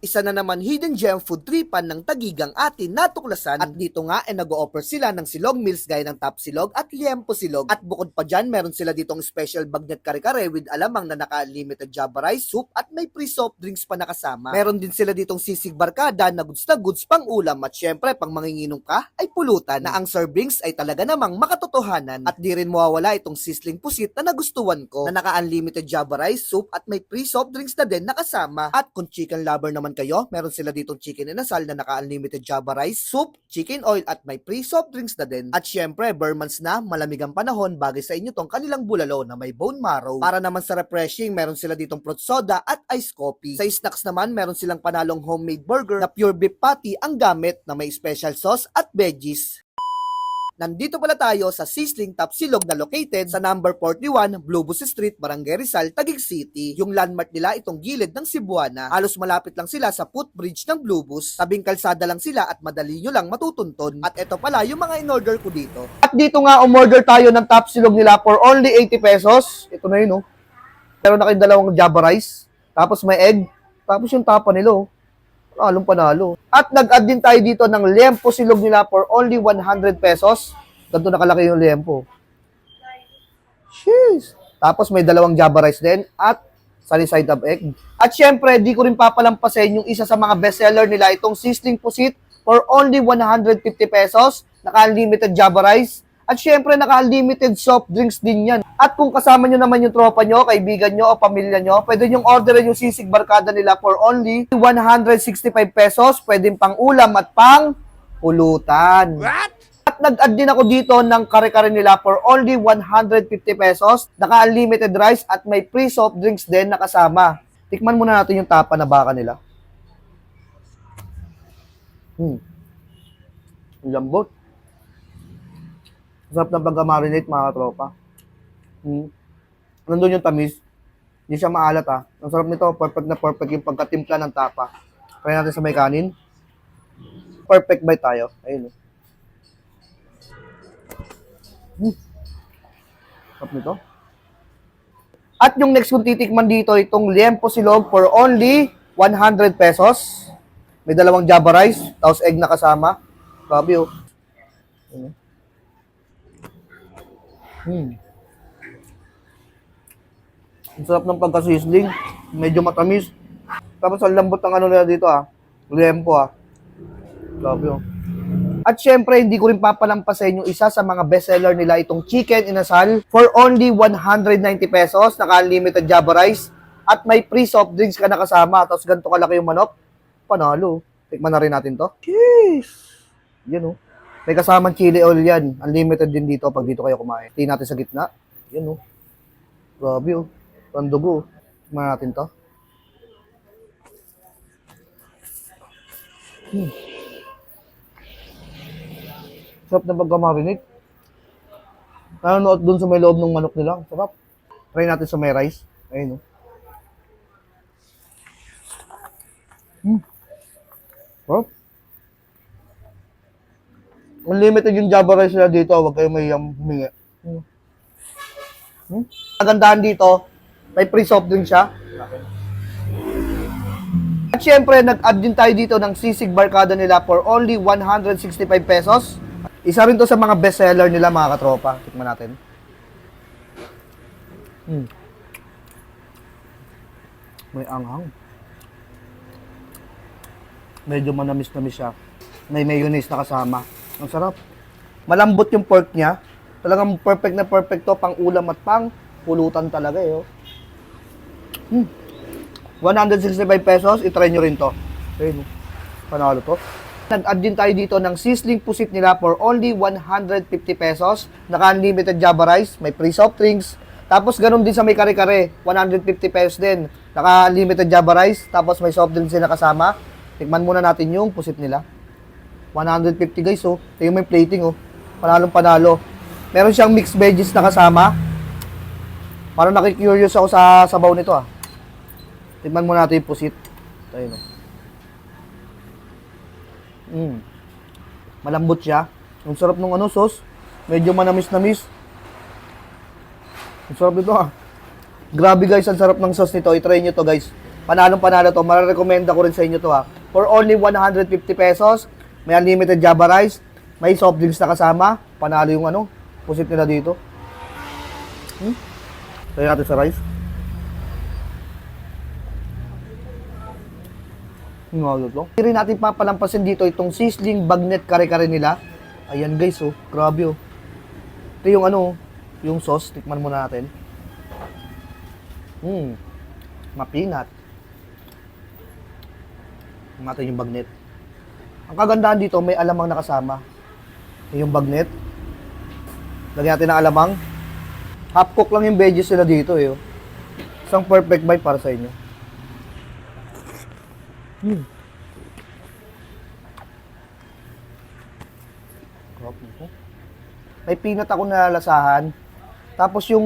isa na naman hidden gem food tripan ng Tagigang atin natuklasan. At dito nga nag-o-offer sila ng silog meals gaya ng Top Silog at Liempo Silog. At bukod pa dyan, meron sila ditong special bagnet kare-kare with alamang na naka-unlimited Java rice soup at may free soft drinks pa nakasama. Meron din sila ditong sisig barkada na goods pang ulam at syempre pang manginginom ka ay pulutan na ang servings ay talaga namang makatotohanan. At di rin mawawala itong sizzling pusit na nagustuhan ko na naka-unlimited Java rice soup at may free soft drinks na din nakasama. At kung chicken lover naman kayo, meron sila ditong chicken inasal na naka-unlimited Java rice, soup, chicken oil at may free soft drinks na din. At syempre, Burmans na, malamig ang panahon, bagay sa inyo tong kanilang bulalo na may bone marrow. Para naman sa refreshing, meron sila ditong fruit soda at ice coffee. Sa snacks naman, meron silang panalong homemade burger na pure beef patty ang gamit na may special sauce at veggies. Nandito pala tayo sa Sizzling Top Silog na located sa number 41 Blue Bus Street, Barangay Rizal, Taguig City. Yung landmark nila itong gilid ng Cebuana. Halos malapit lang sila sa footbridge ng Blue Bus. Tabing kalsada lang sila at madali nyo lang matutunton. At ito pala yung mga in-order ko dito. At dito nga umorder tayo ng Top Silog nila for only 80 pesos. Ito na yun, oh. Meron na kayong dalawang Java rice. Tapos may egg. Tapos yung tapa nila, oh. Along panalo. At nag-add din tayo dito ng Liempo Silog nila for only 100 pesos. Ganito nakalaki yung Liempo. Jeez. Tapos may dalawang Java rice din at sunny side up egg. At syempre, di ko rin papalampasin yung isa sa mga bestseller nila, itong Sizzling Pusit for only 150 pesos. Naka-unlimited Java rice. At syempre, naka-unlimited soft drinks din yan. At kung kasama nyo naman yung tropa nyo, kaibigan nyo o pamilya nyo, pwede nyong orderin yung sisig barkada nila for only 165 pesos. Pwedeng pang ulam at pang pulutan. What? At nag-add din ako dito ng kare-kare nila for only 150 pesos. Naka-unlimited rice at may free soft drinks din na kasama. Tikman muna natin yung tapa na baka nila. Lambot. Sarap ng pagka-marinate, mga tropa. Nandun yung tamis. Hindi siya maalat, ha. Ang sarap nito, perfect na perfect yung pagkatimpla ng tapa. Try natin sa may kanin. Perfect bite tayo. Ayun, sarap nito. At yung next kong titikman dito, itong Liempo Silog for only 100 pesos. May dalawang Java rice, tapos egg na kasama. Grabe, oh. Ang sarap ng pagka-sizzling. Medyo matamis. Tapos ang lambot ng ano nila dito, ha. Liempo, ha. Grabe, oh. At syempre, hindi ko rin papalampasin yung isa sa mga bestseller nila, itong chicken inasal for only 190 pesos. Naka-unlimited Java rice. At may free soft drinks ka na kasama. Tapos ganito kalaki yung manok. Panalo. Tikman na rin natin to. Jeez. Yan, oh. May kasamang chili oil yan. Unlimited din dito pag dito kayo kumain. Tingnan natin sa gitna. Yan, oh. Grabe, oh. Ang dugo. Tingnan natin to. Sarap na pagka-marinate. Nanonood dun sa may loob ng manok nila. Sarap. Try natin sa may rice. Ayun, oh. Sarap. Unlimited yung Java rice nila dito. Huwag kayo may humingi. Kagandahan dito, may free soft drink siya. At syempre, nag-add din tayo dito ng sisig barkada nila for only 165 pesos. Isa rin to sa mga bestseller nila, mga katropa. Tikman natin. May anghang. Medyo manamis-namis siya. May mayonnaise na kasama. Ang sarap. Malambot yung pork niya. Talagang perfect na perfect to pang ulam at pang pulutan talaga, eh. Oh. 165 pesos. I-try nyo rin to. Ayun, oh. Panalo to. Nag-add din tayo dito ng Sizzling Pusit nila for only 150 pesos. Naka-unlimited Java rice. May free soft drinks. Tapos ganun din sa may kare-kare. 150 pesos din. Naka-unlimited Java rice. Tapos may soft drinks din na kasama. Tikman muna natin yung pusit nila. 150 guys, oh. Ito yung may plating, oh. Panalong panalo. Meron siyang mixed veggies na kasama. Parang nakikurious ako sa sabaw nito, ah. Tingnan muna natin yung pusit. Ayun, oh. Malambot siya. Ang sarap ng ano, sauce. Medyo manamis-namis. Ang sarap nito, ah. Grabe guys, ang sarap ng sauce nito. I-try nyo to guys. Panalong-panalo to. Mararekomenda ko rin sa inyo to ha. For only 150 pesos, may unlimited Java rice, may soft drinks na kasama. Panalo yung ano, pusit nila dito. Tayo natin sa rice. Hindi rin natin papalampasin dito itong sizzling bagnet kare-kare nila. Ayan guys, oh. Grabe, oh. Ito yung ano, yung sauce. Tikman muna natin. Mapinat. Tingnan natin yung bagnet. Ang kagandahan dito, may alamang nakasama. Yung bagnet. Lagyan natin ng alamang. Half cook lang yung veggies nila dito, eh. Oh. Isang perfect bite para sa inyo. May peanut ako nalalasahan. Tapos yung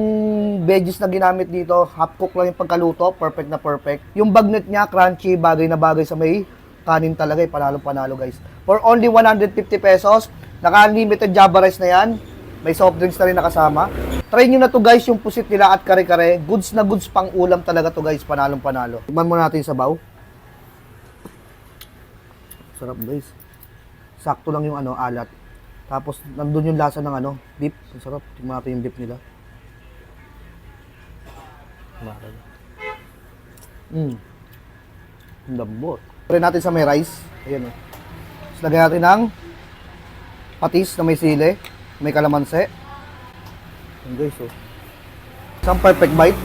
veggies na ginamit dito, half cook lang yung pagkaluto, perfect na perfect. Yung bagnet niya, crunchy, bagay na bagay sa may kanin talaga, panalo-panalo guys. For only 150 pesos, naka-unlimited Java rice na yan. May soft drinks na rin nakasama. Try nyo na to guys, yung pusit nila at kare-kare. Goods na goods pang ulam talaga to guys, panalong-panalo. Tignan muna natin sa sabaw. Sarap guys. Sakto lang yung ano, alat. Tapos nandun yung lasa ng ano, beef. Ang sarap. Tingnan natin yung beef nila. Ang lambot. Try natin sa may rice. Ayan o. Tapos lagyan natin ng patis na may sili, may kalamansi. Ayan guys o. Isang perfect bite.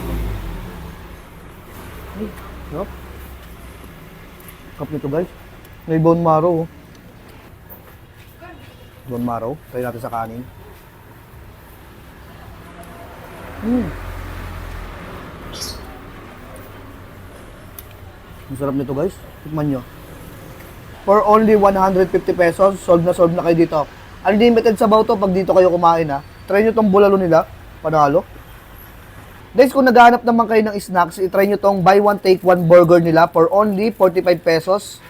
Sarap. Sarap nito guys. May bone marrow o. Bone marrow. Try natin sa kanin. Ang sarap nito guys. Tikman nyo. For only 150 pesos, solve na kayo dito. Unlimited sabaw to pag dito kayo kumain ha. Try nyo tong bulalo nila. Panalo. Guys, kung naghahanap naman kayo ng snacks, itry nyo tong buy one take one burger nila for only 45 pesos.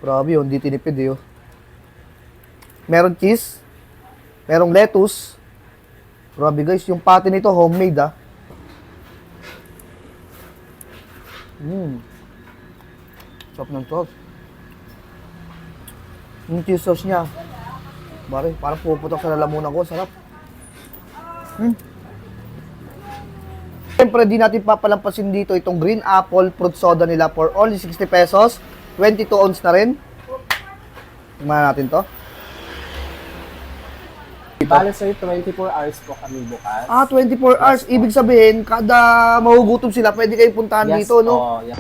Grabe yun, di tinipid eh. Meron cheese, merong lettuce. Grabe guys, yung patty nito homemade ah. Sarap ng sauce. Yung cheese sauce niya. Bari, parang puputok sa lalamunan ko, sarap. Siyempre, di natin papalampasin dito itong green apple fruit soda nila for only 60 pesos. 22 ounce na rin. Tingnan natin to. Bale sir, 24 hours po kami bukas. 24 hours. Ibig sabihin, kada mahugutom sila, pwede kayong puntahan dito, no? Yeah.